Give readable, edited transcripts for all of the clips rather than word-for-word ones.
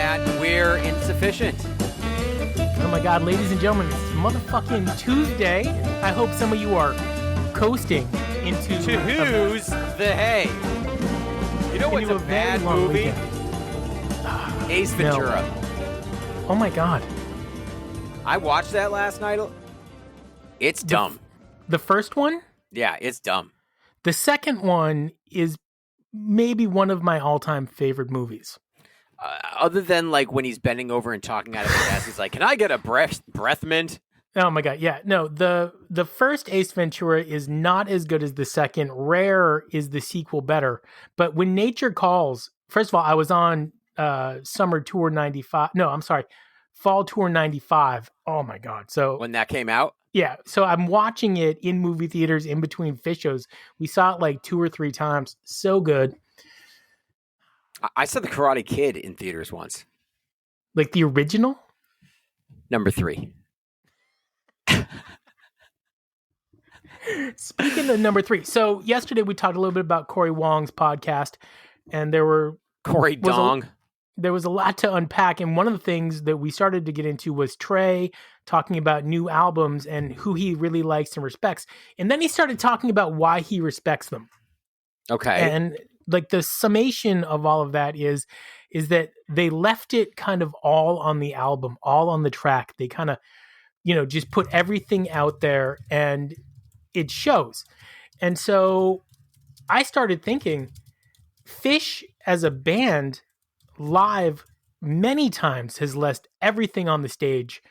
Matt. We're Insufficient. Oh my God, ladies and gentlemen, it's motherfucking Tuesday. I hope some of you are coasting into To who's the hay? You know what's a bad movie? Ace Ventura. No. Oh my God. I watched that last night. It's dumb. The first one? Yeah, it's dumb. The second one is maybe one of my all-time favorite movies. Other than like when he's bending over and talking out of his ass, he's like, "Can I get a breath mint?" Oh my God, yeah. No, the first Ace Ventura is not as good as the second. Rare is the sequel better. But When Nature Calls, first of all, I was on summer tour 95. No, I'm sorry, fall tour 95. Oh my God. So when that came out? Yeah. So I'm watching it in movie theaters in between Phish shows. We saw it like 2 or 3 times. So good. I saw The Karate Kid in theaters once. Like the original? Number 3. Speaking of number 3, so yesterday we talked a little bit about Corey Wong's podcast, and there was a lot to unpack, and one of the things that we started to get into was Trey talking about new albums and who he really likes and respects, and then he started talking about why he respects them. Okay. And like the summation of all of that is that they left it kind of all on the album, all on the track. They kind of, just put everything out there, and it shows. And so I started thinking, Phish as a band live many times has left everything on the stage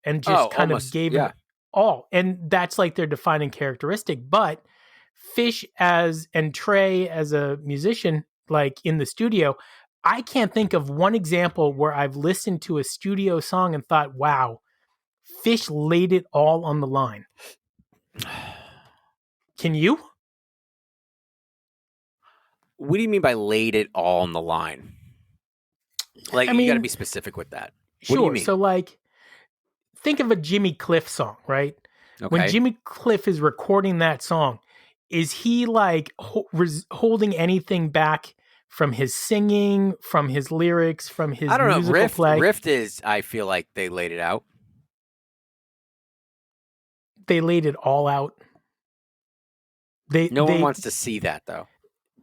and just of gave it all. And that's like their defining characteristic. But Phish and Trey as a musician, like in the studio, I can't think of one example where I've listened to a studio song and thought, wow, Phish laid it all on the line. Can you? What do you mean by laid it all on the line? Like, you got to be specific with that. Sure. What do you mean? So, like, think of a Jimmy Cliff song, right? Okay. When Jimmy Cliff is recording that song, is he like holding anything back from his singing, from his lyrics, from his musical play? Rift is, I feel like they laid it out. They laid it all out. No one wants to see that, though.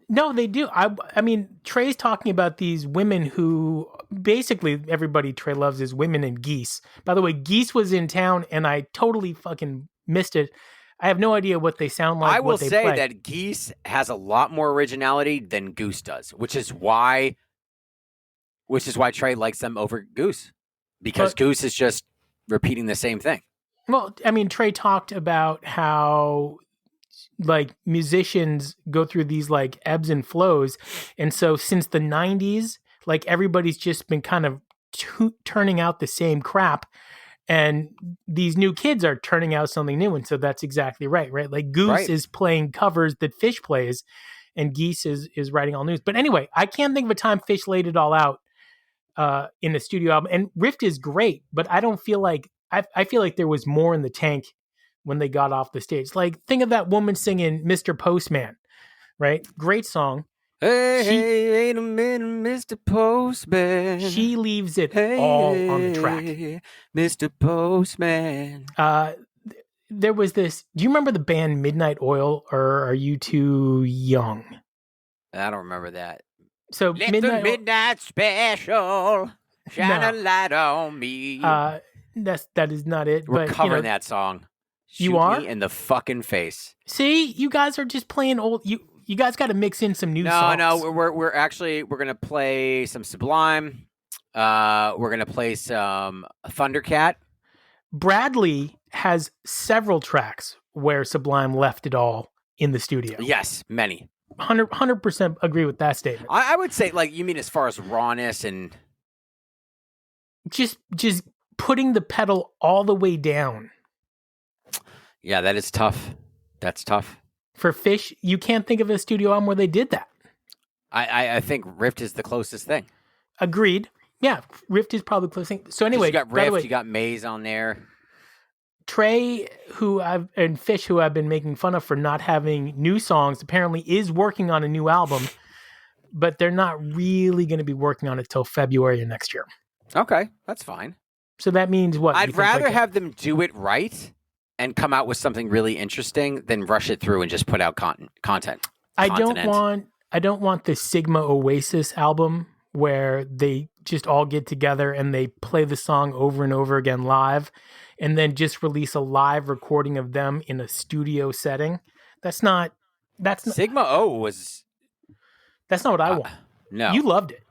No, they do. I mean, Trey's talking about these women who basically everybody Trey loves is women and Geese. By the way, Geese was in town and I totally fucking missed it. I have no idea what they sound like. I will say that Geese has a lot more originality than Goose does, which is why Trey likes them over Goose, because Goose is just repeating the same thing. Well, I mean, Trey talked about how like musicians go through these like ebbs and flows. And so since the 90s, like everybody's just been kind of turning out the same crap. And these new kids are turning out something new. And so that's exactly right? Like Goose is playing covers that Phish plays, and Geese is writing all news. But anyway, I can't think of a time Phish laid it all out in a studio album. And Rift is great, but I don't feel like, I feel like there was more in the tank when they got off the stage. Like, think of that woman singing Mr. Postman, right? Great song. Hey, wait a minute, Mr. Postman. She leaves it all on the track. Mr. Postman. There was this, do you remember the band Midnight Oil, or are you too young? I don't remember that. So Let the midnight special shine a light on me. That is not it. We're covering that song. You are? Me in the fucking face. See, you guys are just playing old. You guys got to mix in some new songs. No, we're gonna play some Sublime. We're gonna play some Thundercat. Bradley has several tracks where Sublime left it all in the studio. Yes, many. 100% agree with that statement. I would say, like, you mean as far as rawness and just putting the pedal all the way down. Yeah, that is tough. That's tough. For Phish, you can't think of a studio album where they did that. I think Rift is the closest thing. Agreed. Yeah, Rift is probably the closest thing. So anyway, you got Rift, you got Maze on there. Trey, and Phish, who I've been making fun of for not having new songs, apparently is working on a new album, but they're not really going to be working on it till February of next year. Okay, that's fine. So that means what? I'd rather have them do it right and come out with something really interesting than rush it through and just put out content. I don't want the Sigma Oasis album where they just all get together and they play the song over and over again live and then just release a live recording of them in a studio setting. That's not Sigma O was that's not what I want. No. You loved it.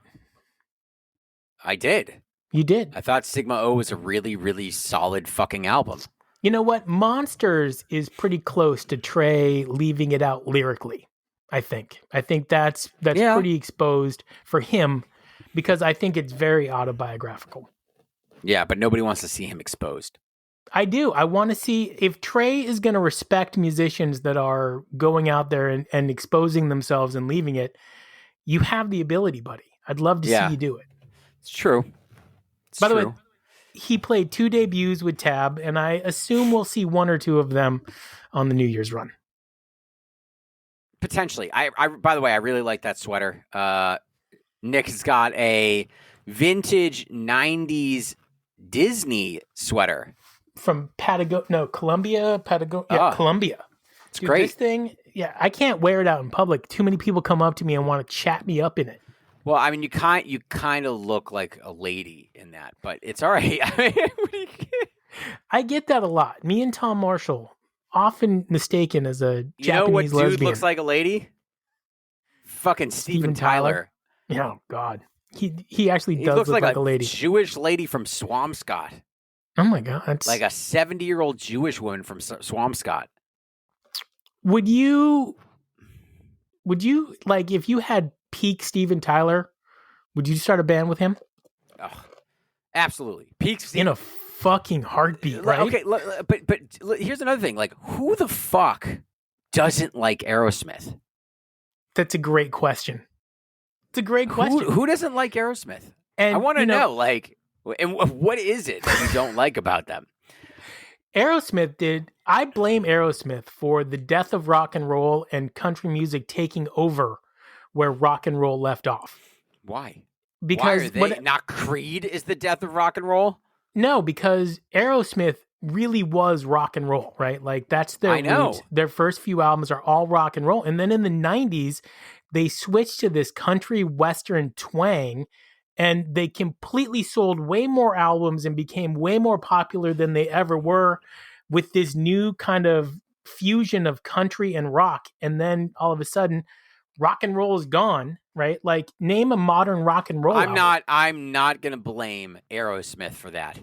I did. You did. I thought Sigma O was a really, really solid fucking album. You know what? Monsters is pretty close to Trey leaving it out lyrically, I think. I think that's pretty exposed for him because I think it's very autobiographical. Yeah, but nobody wants to see him exposed. I do. I want to see if Trey is going to respect musicians that are going out there and exposing themselves and leaving it. You have the ability, buddy. I'd love to see you do it. It's true. By the way, he played 2 debuts with Tab, and I assume we'll see 1 or 2 of them on the New Year's run. Potentially. I by the way, I really like that sweater. Nick has got a vintage 90s Disney sweater. From Columbia. Columbia. It's great. This thing, I can't wear it out in public. Too many people come up to me and want to chat me up in it. Well, I mean, you kind of look like a lady in that, but it's all right. I get that a lot. Me and Tom Marshall, often mistaken as a Japanese lesbian. You know what dude looks like a lady? Fucking Steven Tyler. Oh, God. He actually does looks look like a lady. Jewish lady from Swampscott. Oh, my God. Like a 70-year-old Jewish woman from Swampscott. Would you, like, if you had peak Steven Tyler, would you start a band with him? Oh, absolutely. Peak in a fucking heartbeat, right? Okay, but here's another thing. Like, who the fuck doesn't like Aerosmith? That's a great question. It's a great question. Who doesn't like Aerosmith? And I want to know, like, and what is it that you don't like about them? I blame Aerosmith for the death of rock and roll and country music taking over where rock and roll left off. Why? Because why are they not Creed is the death of rock and roll? No, because Aerosmith really was rock and roll, right? Like that's their roots. Their first few albums are all rock and roll. And then in the 90s, they switched to this country western twang and they completely sold way more albums and became way more popular than they ever were with this new kind of fusion of country and rock. And then all of a sudden, rock and roll is gone, right? Like name a modern rock and roll album. I'm not going to blame Aerosmith for that.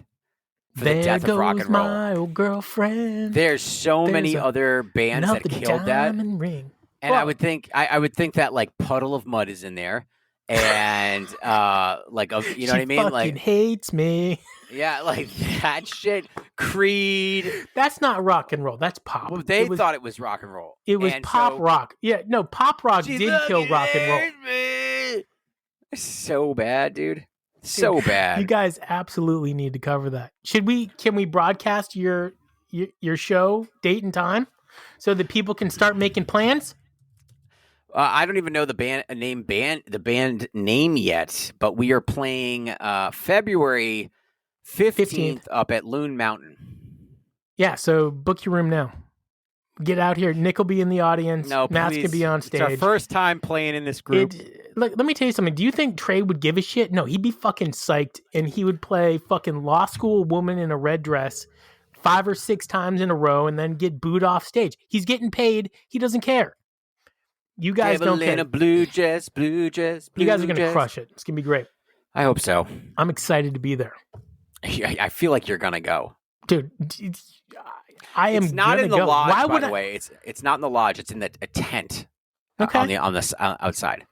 For there the death goes of rock and roll. My old girlfriend. There's so many other bands that killed that. Ring. And I would think that like Puddle of Mud is in there. And you know what I mean? Like hates me. Yeah, like that shit. Creed. That's not rock and roll. That's pop. Well, they thought it was rock and roll. It was pop rock. Yeah, no, pop rock did kill rock and roll. Me. So bad, dude. So bad. You guys absolutely need to cover that. Can we broadcast your show date and time so that people can start making plans? I don't even know the band name yet, but we are playing February 15th up at Loon Mountain. Yeah, so book your room now. Get out here. Nick will be in the audience. No, Matt's going to be on stage. It's our first time playing in this group. Let me tell you something. Do you think Trey would give a shit? No, he'd be fucking psyched, and he would play fucking law school woman in a red dress 5 or 6 times in a row and then get booed off stage. He's getting paid. He doesn't care. You guys don't care. A blue dress. You guys are going to crush it. It's going to be great. I hope so. I'm excited to be there. I feel like you're going to go. Dude, I am. It's not in the lodge, Why by the way. It's not in the lodge. It's in a tent. Okay. On the outside.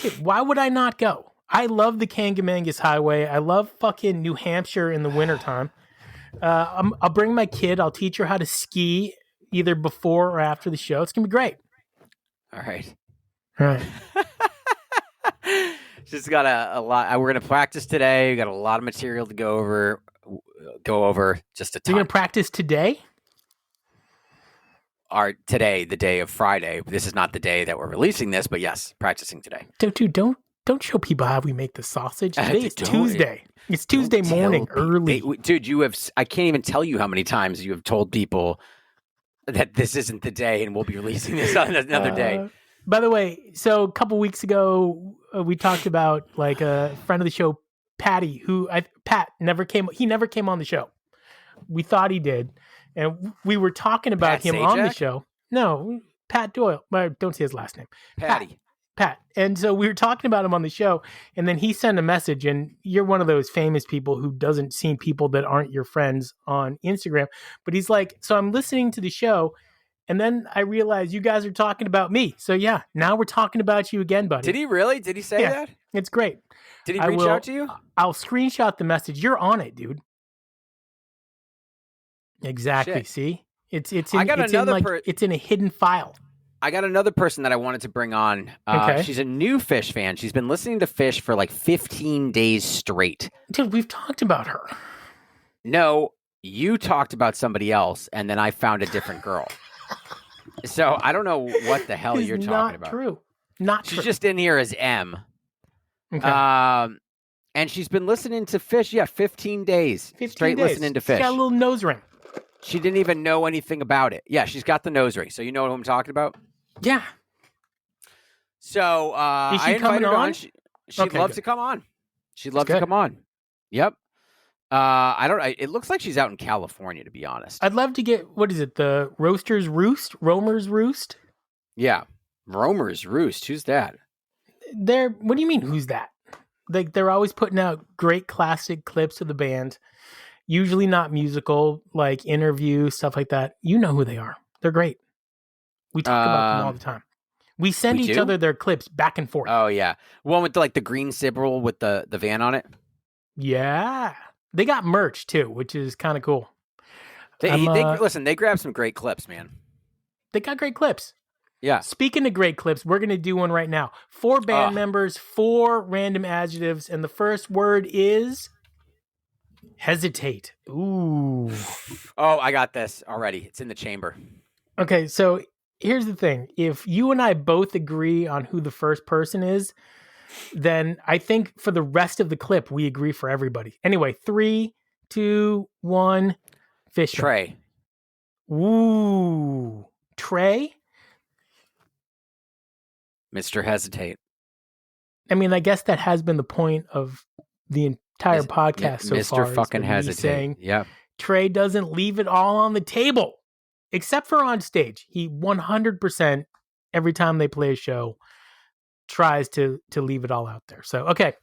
Okay, why would I not go? I love the Kangamangas Highway. I love fucking New Hampshire in the wintertime. I'll bring my kid. I'll teach her how to ski either before or after the show. It's going to be great. All right. Right. Just got a lot. We're going to practice today. We got a lot of material to go over. Just a ton. You're going to practice today? Today, the day of Friday. This is not the day that we're releasing this, but yes, practicing today. Dude, don't Don't show people how we make the sausage. Today is Don't- Tuesday. It's Tuesday Don't morning, tell early. dude, I can't even tell you how many times you have told people that this isn't the day and we'll be releasing this on another day. By the way, so a couple weeks ago, we talked about like a friend of the show, Patty, Pat never came. He never came on the show. We thought he did, and we were talking about Pat him on the Sajak? show. No, Pat Doyle. Don't say his last name. Patty. Pat. And so we were talking about him on the show, and then he sent a message, and you're one of those famous people who doesn't see people that aren't your friends on Instagram. But he's like, so I'm listening to the show, and then I realized you guys are talking about me. So yeah, now we're talking about you again, buddy. Did he really? Did he say Yeah. that? It's great. Did he I reach will- out to you? I'll screenshot the message. You're on it, dude. Exactly. Shit. See? It's I got another it's in a hidden file. I got another person that I wanted to bring on. Okay. She's a new Phish fan. She's been listening to Phish for like 15 days straight. Dude, we've talked about her. No, you talked about somebody else, and then I found a different girl. So I don't know what the hell It's you're talking not about. True. Not She's true. just in here as M. Okay. And she's been listening to Phish, 15 days. 15 Straight days. listening to She's got a Phish. little nose ring. She didn't even know anything about it. Yeah, she's got the nose ring. So you know what I'm talking about? Yeah. So Is she I invited coming her on? She'd Okay, love good. to come on. She'd love good. to come on. Yep. It looks like she's out in California, to be honest. I'd love to get, what is it, the Roaster's Roost? Romer's Roost? Yeah. Romer's Roost. Who's that? What do you mean, who's that? Like, they're always putting out great classic clips of the band, usually not musical, like interview, stuff like that. You know who they are. They're great. We talk about them all the time. We send we each do? other their clips back and forth. Oh, yeah. One with the green Sybil with the van on it. Yeah. They got merch, too, which is kind of cool. Listen, they grabbed some great clips, man. They got great clips. Yeah. Speaking of great clips, we're going to do one right now. 4 band members, 4 random adjectives, and the first word is hesitate. Ooh. Oh, I got this already. It's in the chamber. Okay, so here's the thing. If you and I both agree on who the first person is, then I think for the rest of the clip, we agree for everybody. Anyway, 3, 2, 1, Phish. Trey. Ooh. Trey? Mr. Hesitate. I mean, I guess that has been the point of the entire podcast so far. Mr. fucking is me Hesitate. saying Yeah. Trey doesn't leave it all on the table, except for on stage. He 100% every time they play a show tries to leave it all out there. So, okay.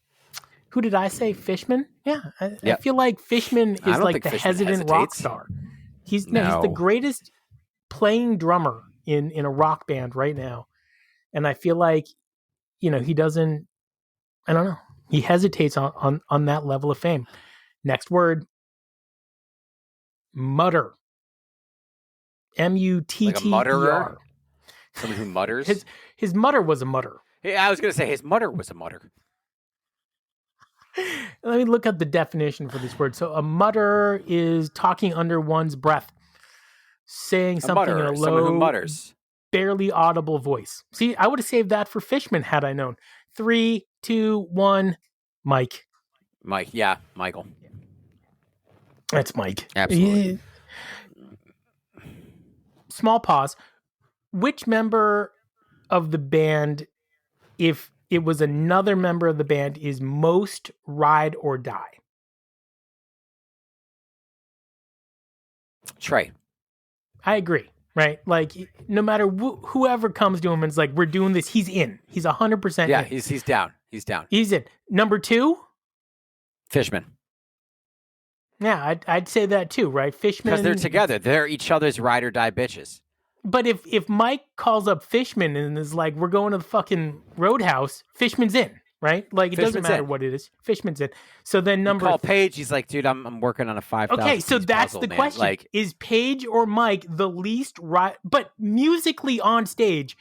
Who did I say? Fishman? Yeah. I feel like Fishman is like the hesitant rock star. He's the greatest playing drummer in a rock band right now. And I feel like, he doesn't, I don't know. He hesitates on that level of fame. Next word. Mutter. M-U-T-T-E-R. Like a mutterer? Someone who mutters? His mutter was a mutter. Yeah, I was going to say his mutter was a mutter. Let me look up the definition for this word. So a mutter is talking under one's breath, saying something in a low, someone who mutters. Barely audible voice. See, I would have saved that for Fishman had I known. 3, 2, 1, Mike. Mike, yeah, Michael. That's Mike. Absolutely. Yeah. Small pause. Which member of the band, if it was another member of the band, is most ride or die? Trey. I agree, right? Like, no matter whoever comes to him and is like, we're doing this, he's in. He's 100% Yeah, in. he's down. He's down. He's in. Number 2? Fishman. Yeah, I'd say that too, right? Fishman. Because they're together. They're each other's ride or die bitches. But if Mike calls up Fishman and is like, we're going to the fucking Roadhouse, Fishman's in, right? Like, it doesn't matter what it is. Fishman's in. So then number... Call Paige. He's like, dude, I'm working on a 5,000 Okay, so that's puzzle, the man. question. Like, is Paige or Mike the least ride... But musically on stage,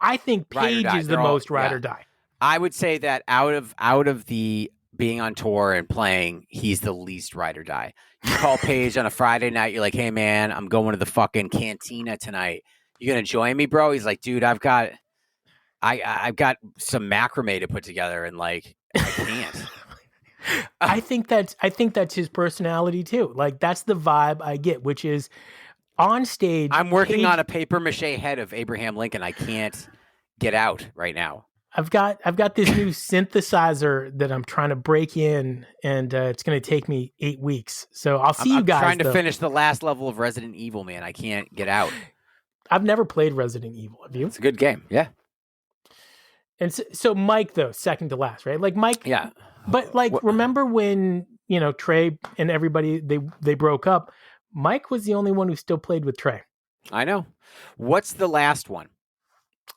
I think Paige is the most ride or die. I would say that out of the being on tour and playing, he's the least ride or die. You call Paige on a Friday night, you're like, hey, man, I'm going to the fucking cantina tonight. You gonna join me, bro? He's like, dude, I've got I've got some macrame to put together, and like I can't. I think that's his personality too. Like that's the vibe I get, which is on stage. I'm working on a paper mache head of Abraham Lincoln. I can't get out right now. I've got this new synthesizer that I'm trying to break in, and it's going to take me 8 weeks. So I'll see you guys. I'm trying to finish the last level of Resident Evil, man. I can't get out. I've never played Resident Evil. Have you? It's a good game. Yeah. And so Mike, though, second to last, right? Like Mike. Yeah. But like, remember when, Trey and everybody, they broke up? Mike was the only one who still played with Trey. I know. What's the last one?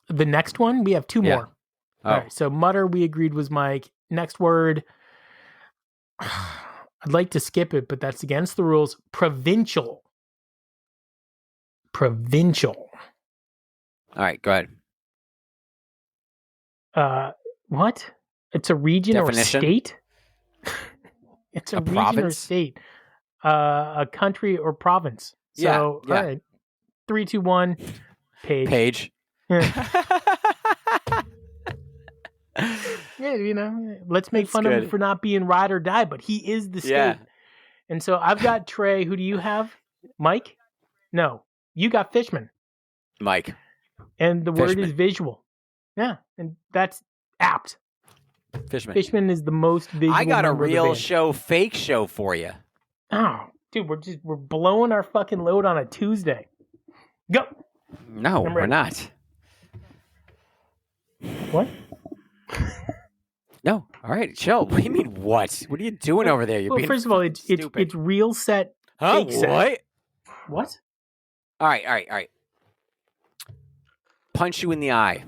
The next one? We have 2 more. Oh. All right. So Mutter, we agreed, was Mike. Next word. I'd like to skip it, but that's against the rules. Provincial. Provincial. All right. Go ahead. What? It's a region Definition? Or state? It's a region province? Or state. A country or province. So, yeah. All right. 3, 2, 1. Page. Yeah, let's make fun of him for not being ride or die, but he is the state. Yeah. And so I've got Trey. Who do you have? Mike? No. You got Fishman. Mike. And the word is visual. Yeah. And that's apt. Fishman. Fishman is the most visual. I got a real show, fake show for you. Oh, dude, we're blowing our fucking load on a Tuesday. Go. No, we're not. What? No. All right, chill. What do you mean, what? What are you doing over there? You're being first of all, it's real set, fake set. What? All right. Punch you in the eye.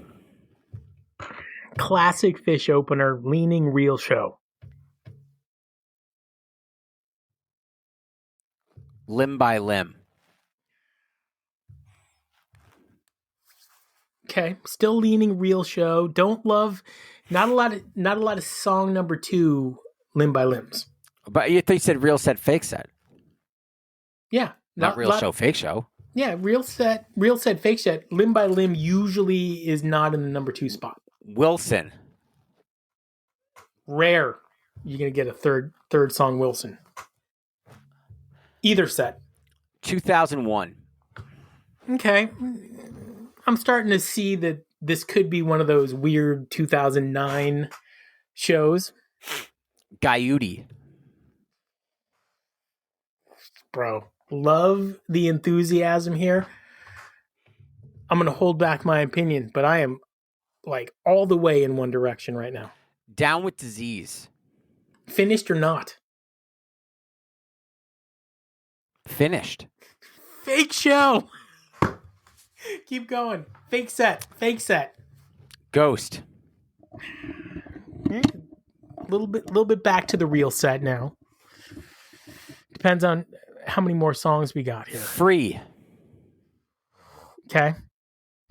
Classic Phish opener, leaning real show. Limb by limb. Okay, still leaning real show. Don't love. Not a lot of song number 2, limb by limbs. But you thought you said real set, fake set. Yeah, not real show, fake show. Yeah, real set, fake set. Limb by limb usually is not in the number 2 spot. Wilson. Rare. You're gonna get a third song Wilson. Either set. 2001. Okay. I'm starting to see that this could be one of those weird 2009 shows. Gaiuti. Bro, love the enthusiasm here. I'm going to hold back my opinion, but I am like all the way in one direction right now. Down with Disease. Finished or not? Finished. Fake show. Keep going. Fake set. Ghost. A little bit back to the real set now. Depends on how many more songs we got here. Free. Okay.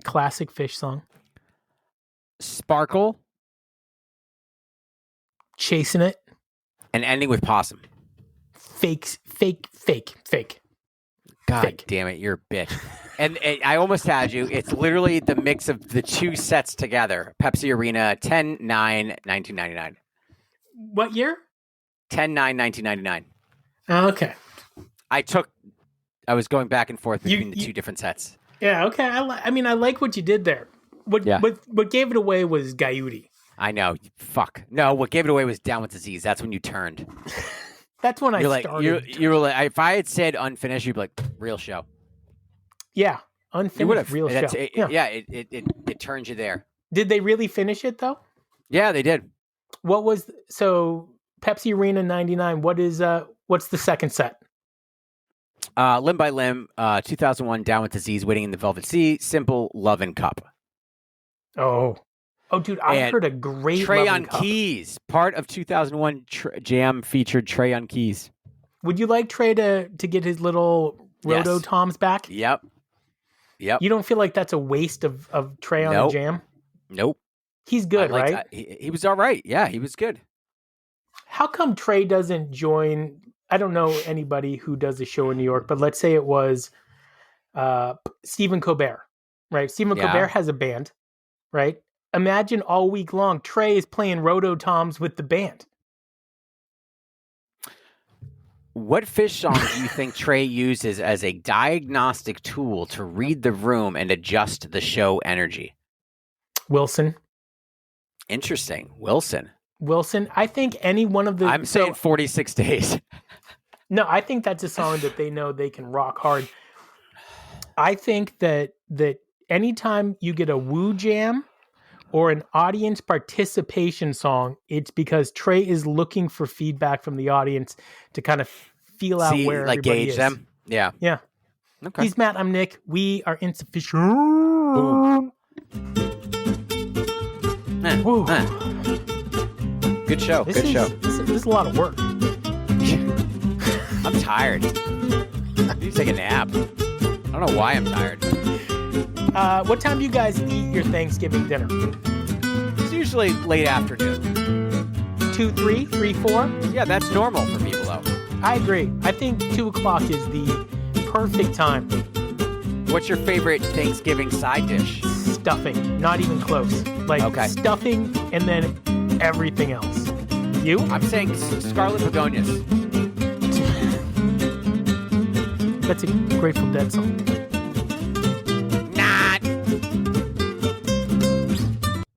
Classic Phish song. Sparkle. Chasing It. And ending with Possum. Fake. God damn it, you're a bitch. And I almost had you. It's literally the mix of the 2 sets together. Pepsi Arena, 10/9/1999. What year? 10/9/1999. Okay. I was going back and forth between the 2 different sets. Yeah, okay. I like what you did there. What gave it away was Gaiuti. I know. Fuck. No, what gave it away was Down with Disease. That's when you turned. That's when I started. You were like, if I had said unfinished, you'd be like, real show. Yeah, unfinished real show. It turns you there. Did they really finish it though? Yeah, they did. What was Pepsi Arena 99? What's the second set? Limb by Limb, 2001, Down with Disease, Waiting in the Velvet Sea, Simple, Love and Cup. Oh, dude, I heard a great Trey on Keys. Part of 2001 Jam featured Trey on Keys. Would you like Trey to get his little roto toms back? Yep. You don't feel like that's a waste of Trey on the Jam? Nope. He's good, right? He was all right. Yeah, he was good. How come Trey doesn't join? I don't know anybody who does a show in New York, but let's say it was Stephen Colbert, right? Stephen Colbert has a band, right? imagine all week long, Trey is playing rototoms with the band. What Phish song do you think Trey uses as a diagnostic tool to read the room and adjust the show energy? Wilson. Interesting. Wilson. I think any one of the... I'm saying 46 Days. No, I think that's a song that they know they can rock hard. I think that anytime you get a woo jam or an audience participation song, it's because Trey is looking for feedback from the audience to kind of feel out where like everybody gauge is. them. Yeah. Yeah. Okay. He's Matt. I'm Nick. We are Insuphishient. Boom. Good show. This is a lot of work. I'm tired. I need to take a nap. I don't know why I'm tired. What time do you guys eat your Thanksgiving dinner? It's usually late afternoon. 2, 3, 3, 4? Yeah, that's normal for people, though. I agree. I think 2 o'clock is the perfect time. What's your favorite Thanksgiving side dish? Stuffing. Not even close. Stuffing and then everything else. You? I'm saying scarlet begonias. That's a Grateful Dead song.